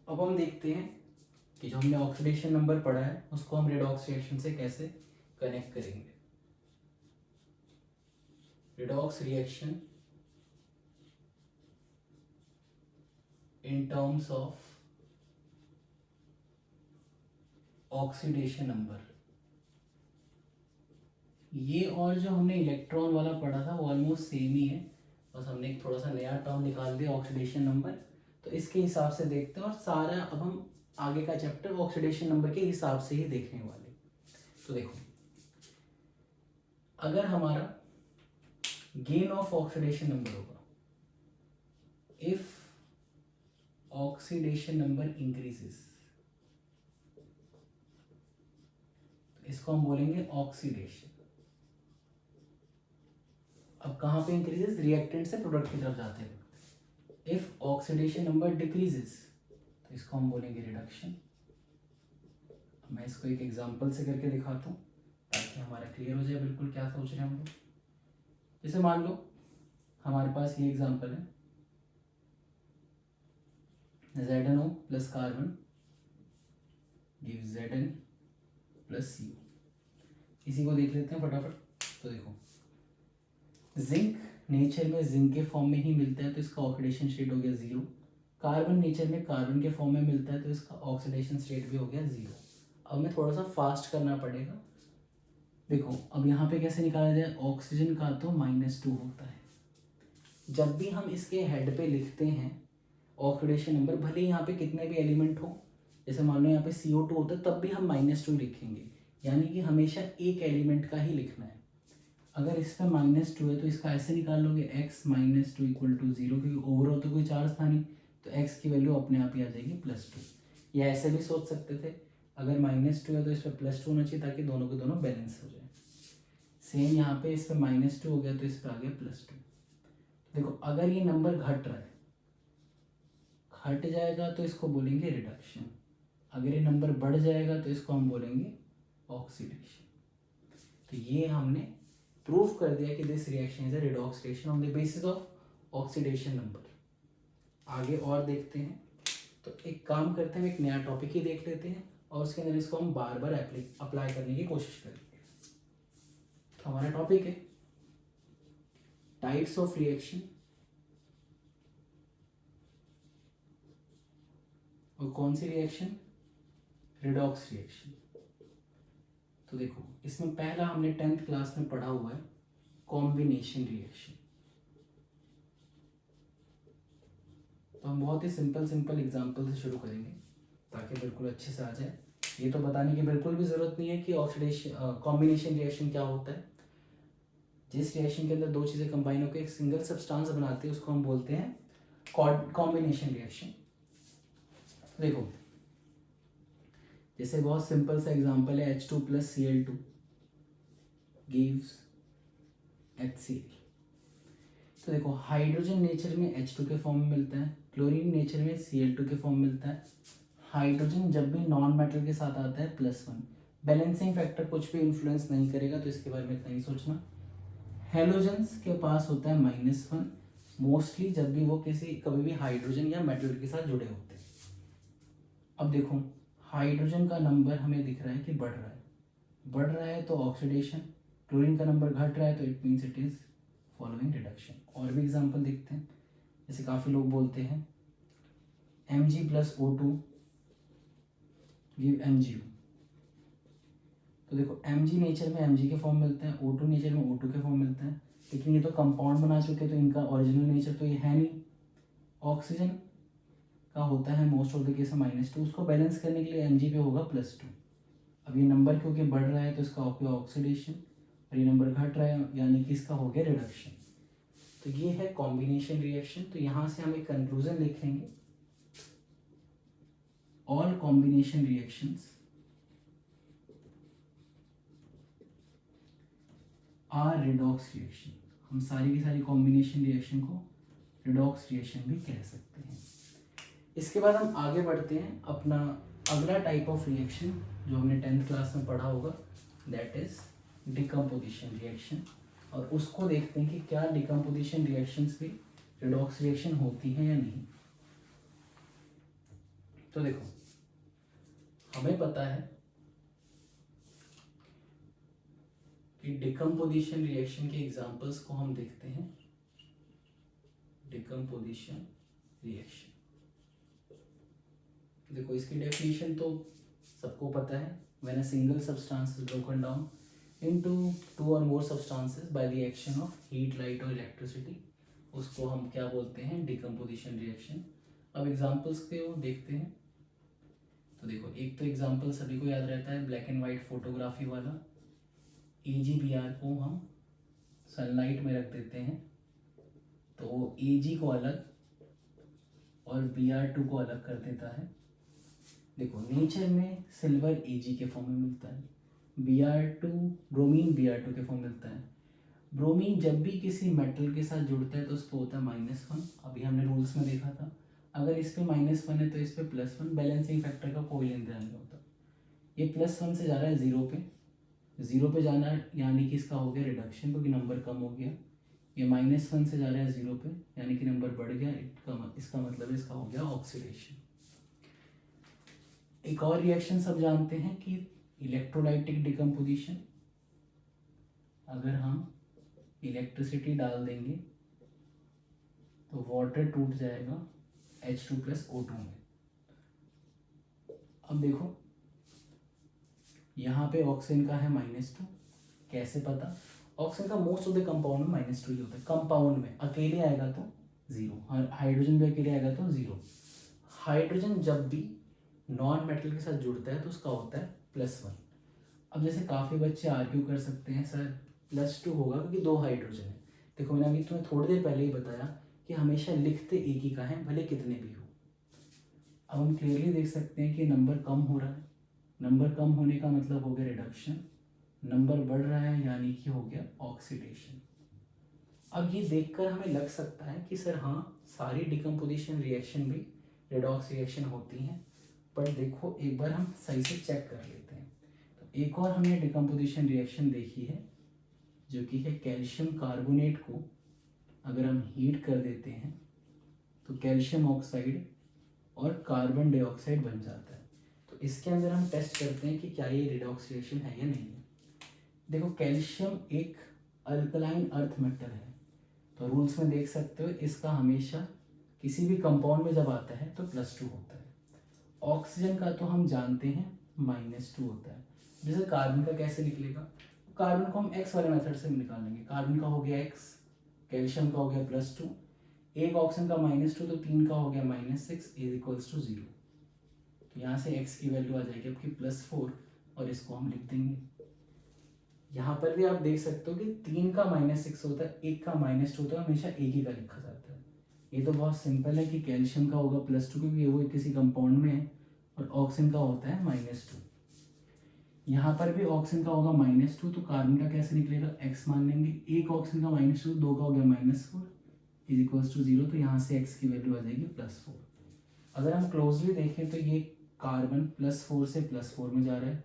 अब हम देखते हैं कि जो हमने ऑक्सीडेशन नंबर पढ़ा है उसको हम रेडॉक्स रिएक्शन से कैसे कनेक्ट करेंगे। Redox reaction in terms of oxidation number. ये और जो हमने इलेक्ट्रॉन वाला पढ़ा था वो ऑलमोस्ट सेम ही है, बस हमने एक थोड़ा सा नया टर्म निकाल दिया ऑक्सीडेशन नंबर। तो इसके हिसाब से देखते हैं और सारा अब हम आगे का चैप्टर ऑक्सीडेशन नंबर के हिसाब से ही देखने वाले। तो देखो, अगर हमारा गेन ऑफ ऑक्सीडेशन नंबर होगा, इफ ऑक्सीडेशन नंबर इंक्रीजेस, इसको हम बोलेंगे ऑक्सीडेशन। अब कहाँ पे इंक्रीजेस? रिएक्टेंट से प्रोडक्ट की तरफ जाते हैं। इफ ऑक्सीडेशन नंबर डिक्रीजेस तो इसको हम बोलेंगे रिडक्शन। मैं इसको एक एग्जांपल से करके दिखाता हूँ ताकि हमारा क्लियर हो जाए बिल्कुल क्या सोच रहे हैं हम लोग। जैसे मान लो हमारे पास ये एग्जांपल है, ZnO plus carbon give Zn plus CO। इसी को देख लेते हैं फटाफट। तो देखो, जिंक नेचर में जिंक के फॉर्म में ही मिलता है तो इसका ऑक्सीडेशन स्टेट हो गया 0। कार्बन नेचर में कार्बन के फॉर्म में मिलता है तो इसका ऑक्सीडेशन स्टेट भी हो गया 0। अब हमें थोड़ा सा फास्ट करना पड़ेगा। देखो अब यहाँ पे कैसे निकाला जाए, ऑक्सीजन का तो -2 होता है। जब भी हम इसके हेड पे लिखते हैं ऑक्सीडेशन नंबर, भले ही यहाँ पे कितने भी एलिमेंट हो, जैसे मान लो यहाँ पे CO2 होता है तब भी हम -2 लिखेंगे, यानी कि हमेशा एक एलिमेंट का ही लिखना है। अगर इस पर -2 है तो इसका ऐसे निकाल लोगे x -2 = 0, क्योंकि ओवरऑल तो कोई चार्ज था नहीं तो x की वैल्यू अपने आप ही आ जाएगी +2। या ऐसे भी सोच सकते थे, अगर -2 है तो इस पर +2 होना चाहिए ताकि दोनों के दोनों बैलेंस हो जाए। सेम यहाँ पे इस पर -2 हो गया तो इस पर आ गया +2। देखो अगर ये नंबर घट रहा है, घट जाएगा तो इसको बोलेंगे रिडक्शन। अगर ये नंबर बढ़ जाएगा तो इसको हम बोलेंगे ऑक्सीडेशन। तो ये हमने प्रूव कर दिया कि this reaction is a redox reaction on the basis of oxidation number. आगे और देखते हैं। तो एक काम करते हैं, एक नया टॉपिक ही देख लेते हैं और उसके अंदर इसको हम बार बार अप्लाई करने की कोशिश करेंगे। तो हमारा टॉपिक है टाइप्स ऑफ रिएक्शन। और कौन सी रिएक्शन? Redox reaction. तो देखो इसमें पहला हमने 10th क्लास में पढ़ा हुआ है कॉम्बिनेशन रिएक्शन। तो हम बहुत ही सिंपल एग्जांपल से शुरू करेंगे ताकि बिल्कुल अच्छे से आ जाए। ये तो बताने की बिल्कुल भी ज़रूरत नहीं है कि ऑक्सीडेशन कॉम्बिनेशन रिएक्शन क्या होता है। जिस रिएक्शन के अंदर दो चीज़ें कंबाइन होकर एक सिंगल सब्सटेंस बनाते हैं उसको हम बोलते हैं कॉम्बिनेशन रिएक्शन। देखो जैसे बहुत सिंपल सा एग्जांपल है H2 + Cl2 गिव्स HCl। तो देखो हाइड्रोजन नेचर में H2 के फॉर्म में मिलता है, क्लोरीन नेचर में Cl2 के फॉर्म में मिलता है। हाइड्रोजन जब भी नॉन मेटल के साथ आता है +1। बैलेंसिंग फैक्टर कुछ भी इन्फ्लुएंस नहीं करेगा तो इसके बारे में इतना ही सोचना। हेलोजन्स के पास होता है -1 मोस्टली जब भी वो कभी भी हाइड्रोजन या मेटल के साथ जुड़े होते हैं। अब देखो हाइड्रोजन का नंबर हमें दिख रहा है कि बढ़ रहा है तो ऑक्सीडेशन, क्लोरीन का नंबर घट रहा है तो it means it is following reduction. और भी एग्जांपल देखते हैं, जैसे काफ़ी लोग बोलते हैं Mg + O2 गिव MgO। तो देखो Mg नेचर में Mg के फॉर्म मिलते हैं, O2 नेचर में O2 के फॉर्म मिलते हैं, लेकिन ये तो कंपाउंड बना चुके हैं तो इनका ओरिजिनल नेचर तो ये है नहीं। ऑक्सीजन का होता है मोस्ट ऑफ द केस -2, उसको बैलेंस करने के लिए Mg पे होगा +2। अब ये नंबर क्योंकि बढ़ रहा है तो इसका हो गया ऑक्सीडेशन और ये नंबर घट रहा है यानी कि इसका हो गया रिडक्शन। तो ये है कॉम्बिनेशन रिएक्शन। तो यहाँ से हम एक कंक्लूजन लिखेंगे, all combination reactions are redox reaction. हम सारी की सारी कॉम्बिनेशन रिएक्शन को रेडॉक्स रिएक्शन भी कह सकते हैं। इसके बाद हम आगे बढ़ते हैं अपना अगला टाइप ऑफ रिएक्शन जो हमने 10th क्लास में पढ़ा होगा, दैट इज डिकम्पोजिशन रिएक्शन। और उसको देखते हैं कि क्या डिकम्पोजिशन रिएक्शंस भी रेडॉक्स रिएक्शन होती हैं या नहीं। तो देखो हमें पता है कि डिकम्पोजिशन रिएक्शन के एग्जांपल्स को हम देखते हैं। डिकम्पोजिशन रिएक्शन, देखो इसकी डेफिनेशन तो सबको पता है। When a single substance is broken down into 2 और मोर substances by the action of heat, light और इलेक्ट्रिसिटी, उसको हम क्या बोलते हैं? Decomposition reaction. अब एग्जांपल्स को देखते हैं। तो देखो एक तो एग्जांपल सभी को याद रहता है, ब्लैक एंड वाइट फोटोग्राफी वाला। AgBr को हम सनलाइट में रख देते हैं तो वो Ag को अलग और Br2 को अलग कर देता है। देखो नेचर में सिल्वर Ag के फॉर्म में मिलता है, Br2 ब्रोमीन Br2 के फॉर्म में मिलता है। ब्रोमीन जब भी किसी मेटल के साथ जुड़ता है तो उस पर होता है -1। अभी हमने रूल्स में देखा था, अगर इस पे -1 है तो इस पे +1, बैलेंसिंग फैक्टर का कोई लेन देन नहीं होता। ये +1 से जा रहा है 0 पे, 0 पे जाना यानी कि इसका हो गया रिडक्शन क्योंकि नंबर कम हो गया। ये -1 से जा रहा है 0 पे यानी कि नंबर बढ़ गया, इसका मतलब इसका हो गया ऑक्सीडेशन। एक और रिएक्शन सब जानते हैं कि इलेक्ट्रोलाइटिक डिकम्पोजिशन, अगर हम इलेक्ट्रिसिटी डाल देंगे तो वाटर टूट जाएगा H2+O2 में। अब देखो यहाँ पे ऑक्सीजन का है -2, कैसे पता? ऑक्सीजन का मोस्ट ऑफ द कंपाउंड में -2 ही होता है। कंपाउंड में अकेले आएगा तो 0, हाइड्रोजन भी अकेले आएगा तो 0। हाइड्रोजन जब भी नॉन मेटल के साथ जुड़ता है तो उसका होता है +1। अब जैसे काफ़ी बच्चे आर्ग्यू कर सकते हैं सर +2 होगा क्योंकि 2 हाइड्रोजन है। देखो मैंने अभी तुम्हें थोड़ी देर पहले ही बताया कि हमेशा लिखते एक ही का है भले कितने भी हो। अब हम क्लियरली देख सकते हैं कि नंबर कम हो रहा है, नंबर कम होने का मतलब हो गया रिडक्शन, नंबर बढ़ रहा है यानी कि हो गया ऑक्सीडेशन। अब ये देखकर हमें लग सकता है कि सर हाँ सारी डिकम्पोजिशन रिएक्शन भी रेडॉक्स रिएक्शन होती हैं, पर देखो एक बार हम सही से चेक कर लेते हैं। तो एक और हमने डिकम्पोजिशन रिएक्शन देखी है जो कि है कैल्शियम कार्बोनेट को अगर हम हीट कर देते हैं तो कैल्शियम ऑक्साइड और कार्बन डाइऑक्साइड बन जाता है। तो इसके अंदर हम टेस्ट करते हैं कि क्या ये रेडॉक्स रिएक्शन है या नहीं है। देखो कैल्शियम एक अल्कलाइन अर्थ मेटल है, तो रूल्स में देख सकते हो इसका हमेशा किसी भी कंपाउंड में जब आता है तो +2 होता है। ऑक्सीजन का तो हम जानते हैं -2 होता है। जैसे कार्बन का कैसे निकलेगा? कार्बन को हम x वाले मेथड से निकालेंगे। कार्बन का हो गया x, कैल्शियम का हो गया +2, एक ऑक्सीजन का -2 तो 3 का हो गया -6 इज 0। तो यहाँ से x की वैल्यू आ जाएगी आपकी +4 और इसको हम लिख देंगे। यहाँ पर भी आप देख सकते हो कि 3 का -6 होता है, 1 का -2 होता है, हमेशा एक ही का लिखा जाता है। ये तो बहुत सिंपल है कि कैल्शियम का होगा +2 क्योंकि वो किसी कंपाउंड में है और ऑक्सीजन का होता है -2। यहाँ पर भी ऑक्सीजन का होगा -2 तो कार्बन का कैसे निकलेगा? x मान लेंगे, एक ऑक्सीजन का -2, 2 का हो गया -4 इज 0। तो यहाँ से x की वैल्यू आ जाएगी +4। अगर हम क्लोजली देखें तो ये कार्बन +4 से +4 में जा रहा है,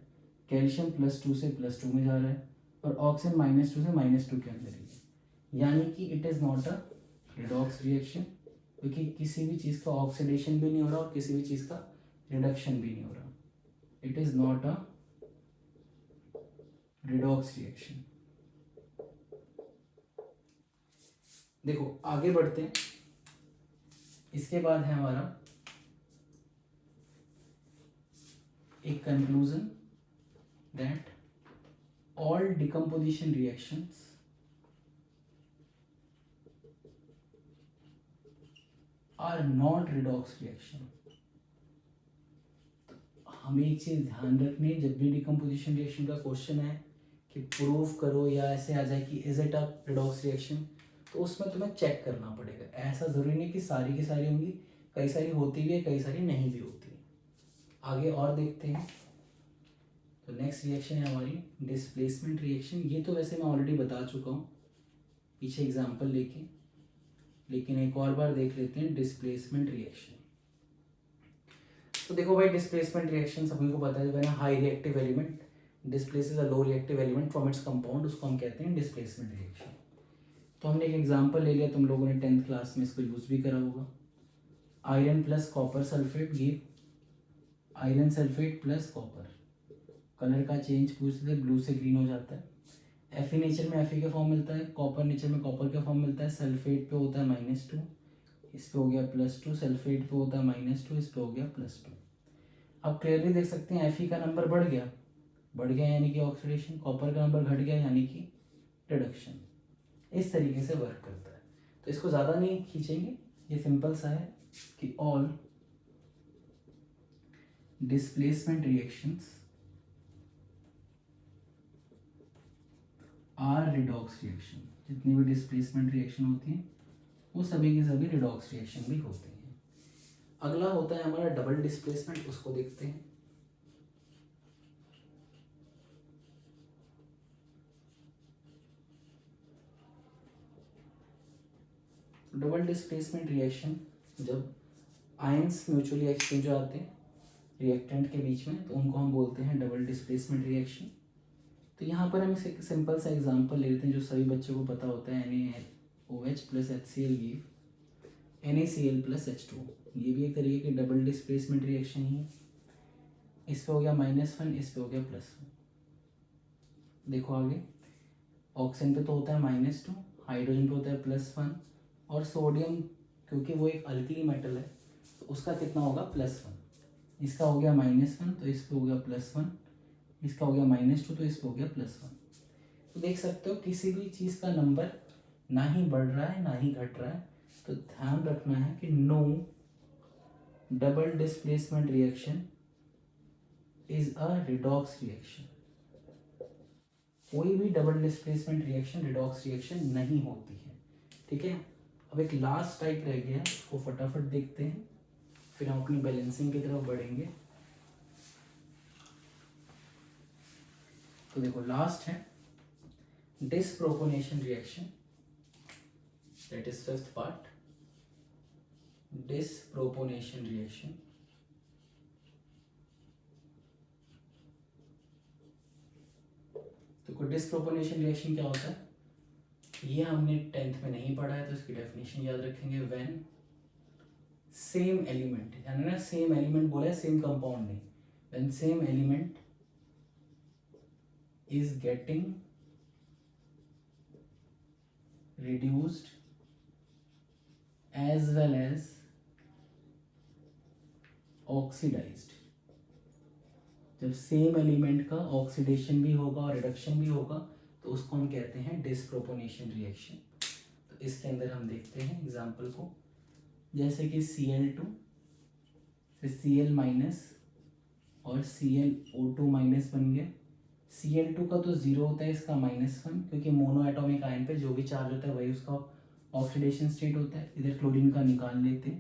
कैल्शियम +2 से +2 में जा रहा है और ऑक्सीजन -2 से -2 के अंदर ही है, यानी कि it is not a redox reaction क्योंकि किसी भी चीज़ का ऑक्सीडेशन भी नहीं हो रहा और किसी भी चीज़ का रिडक्शन भी नहीं हो रहा। It is not a redox reaction. देखो आगे बढ़ते हैं। इसके बाद है हमारा एक conclusion that all decomposition reactions are not redox reaction. हमें एक चीज ध्यान रखनी है, जब भी डिकम्पोजिशन रिएक्शन का क्वेश्चन है कि प्रूव करो या ऐसे आ जाए कि is it a redox reaction, तो उसमें तुम्हें चेक करना पड़ेगा। ऐसा जरूरी नहीं कि सारी की सारी होंगी, कई सारी होती भी है, कई सारी नहीं भी होती है। आगे और देखते हैं। तो नेक्स्ट रिएक्शन है हमारी डिस्प्लेसमेंट रिएक्शन। ये तो वैसे मैं ऑलरेडी बता चुका हूँ पीछे एग्जाम्पल लेके, लेकिन एक और बार देख लेते हैं डिस्प्लेसमेंट रिएक्शन। तो देखो भाई डिस्प्लेसमेंट रिएक्शन सभी को पता है, जब है ना high reactive element displaces a low reactive element from its compound, उसको हम कहते हैं डिस्प्लेसमेंट रिएक्शन। तो हमने एक एग्जांपल ले लिया, तुम लोगों ने 10th क्लास में इसको यूज भी करा होगा। Iron plus copper sulphate give iron sulphate plus copper, colour का चेंज पूछते थे, ब्लू से ग्रीन हो जाता है। Fe नेचर में Fe का फॉर्म मिलता है, कॉपर नेचर में कॉपर का फॉर्म मिलता है, सल्फेट पे होता है -2, इस पे हो गया +2, सल्फेट पे होता है -2, इस पे हो गया +2। अब क्लियरली देख सकते हैं Fe का नंबर बढ़ गया यानी कि ऑक्सीडेशन, कॉपर का नंबर घट गया यानी कि रिडक्शन। इस तरीके से वर्क करता है। तो इसको ज़्यादा नहीं खींचेंगे, ये सिंपल सा है कि all displacement reactions are redox reaction. जितनी भी डिस्प्लेसमेंट रिएक्शन होती हैं वो सभी की सभी रिडॉक्स रिएक्शन भी होती हैं। अगला होता है हमारा डबल डिस्प्लेसमेंट, उसको देखते हैं। डबल डिस्प्लेसमेंट रिएक्शन, जब आयंस म्यूचुअली एक्सचेंज आते हैं रिएक्टेंट के बीच में, तो उनको हम बोलते हैं डबल डिस्प्लेसमेंट रिएक्शन। तो यहाँ पर हम एक सिंपल सा एग्जांपल ले लेते हैं जो सभी बच्चों को पता होता है। NaOH plus HCl give NaCl plus H2। ये भी एक तरीके की डबल डिस्प्लेसमेंट रिएक्शन ही है। इस पे हो गया -1, इस पे हो गया +1। देखो आगे, ऑक्सीजन पे तो होता है -2, हाइड्रोजन पे होता है +1, और सोडियम क्योंकि वो एक अल्कली मेटल है तो उसका कितना होगा +1। इसका हो गया -1 तो इस पे हो गया +1, इसका हो गया -2 तो इस पे हो गया +1। तो देख सकते हो किसी भी चीज़ का नंबर ना ही बढ़ रहा है ना ही घट रहा है, तो ध्यान रखना है कि no double displacement reaction is a redox reaction. कोई भी double displacement reaction redox reaction नहीं होती है। ठीक है, अब एक लास्ट टाइप रह गया, उसको फटाफट देखते हैं, फिर हम अपनी बैलेंसिंग की तरफ बढ़ेंगे। तो देखो लास्ट है disproportionation reaction, that is 5th part, disproportionation reaction. तो डिसप्रोपोनेशन रिएक्शन क्या होता है, ये हमने 10th में नहीं पढ़ा है तो इसकी डेफिनेशन याद रखेंगे। व्हेन सेम एलिमेंट, यानी ना सेम एलिमेंट बोला है, सेम कंपाउंड नहीं, when same element is getting reduced as well as oxidized। जब सेम एलिमेंट का ऑक्सीडेशन भी होगा और रिडक्शन भी होगा तो उसको हम कहते हैं डिसप्रोपोनेशन रिएक्शन। तो इसके अंदर हम देखते हैं एग्जांपल को, जैसे कि Cl2 से Cl- और ClO2- बन गया। Cl2 का तो 0 होता है, इसका -1, क्योंकि मोनो एटॉमिक आयन पे जो भी चार्ज होता है वही उसका ऑक्सीडेशन स्टेट होता है। इधर क्लोरीन का निकाल लेते हैं,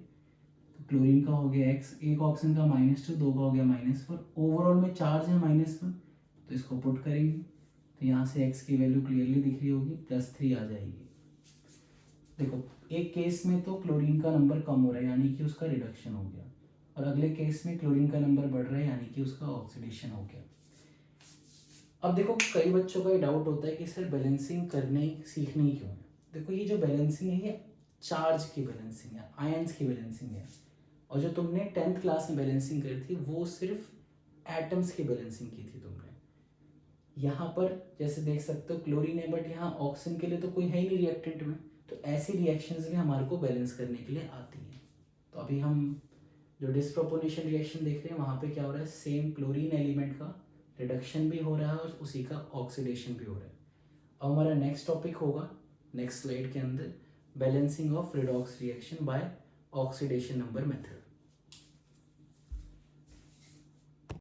तो क्लोरीन का हो गया X, एक ऑक्सीजन का -2, दो का हो गया -4, ओवरऑल में चार्ज है -1, तो इसको पुट करेंगे तो यहाँ से X की वैल्यू क्लियरली दिख रही होगी, +3 आ जाएगी। देखो एक केस में तो क्लोरीन का नंबर कम हो रहा है यानी कि उसका रिडक्शन हो गया, और अगले केस में क्लोरीन का नंबर बढ़ रहा है यानी कि उसका ऑक्सीडेशन हो गया। अब देखो कई बच्चों का ये डाउट होता है कि सर बैलेंसिंग करने सीखनी क्यों है। देखो ये जो बैलेंसिंग है ये चार्ज की बैलेंसिंग है, आयंस की बैलेंसिंग है, और जो तुमने 10th क्लास में बैलेंसिंग करी थी वो सिर्फ एटम्स की बैलेंसिंग की थी तुमने। यहाँ पर जैसे देख सकते हो क्लोरीन है बट यहाँ ऑक्सीजन के लिए तो कोई है ही नहीं रिएक्टेंट में, तो ऐसी रिएक्शंस भी हमारे को बैलेंस करने के लिए आती हैं। तो अभी हम जो डिसप्रोपोनेशन रिएक्शन देख रहे हैं वहाँ पे क्या हो रहा है, सेम क्लोरीन एलिमेंट का रिडक्शन भी हो रहा है और उसी का ऑक्सीडेशन भी हो रहा है। अब हमारा नेक्स्ट टॉपिक होगा नेक्स्ट स्लाइड के अंदर, balancing of redox reaction by oxidation number method.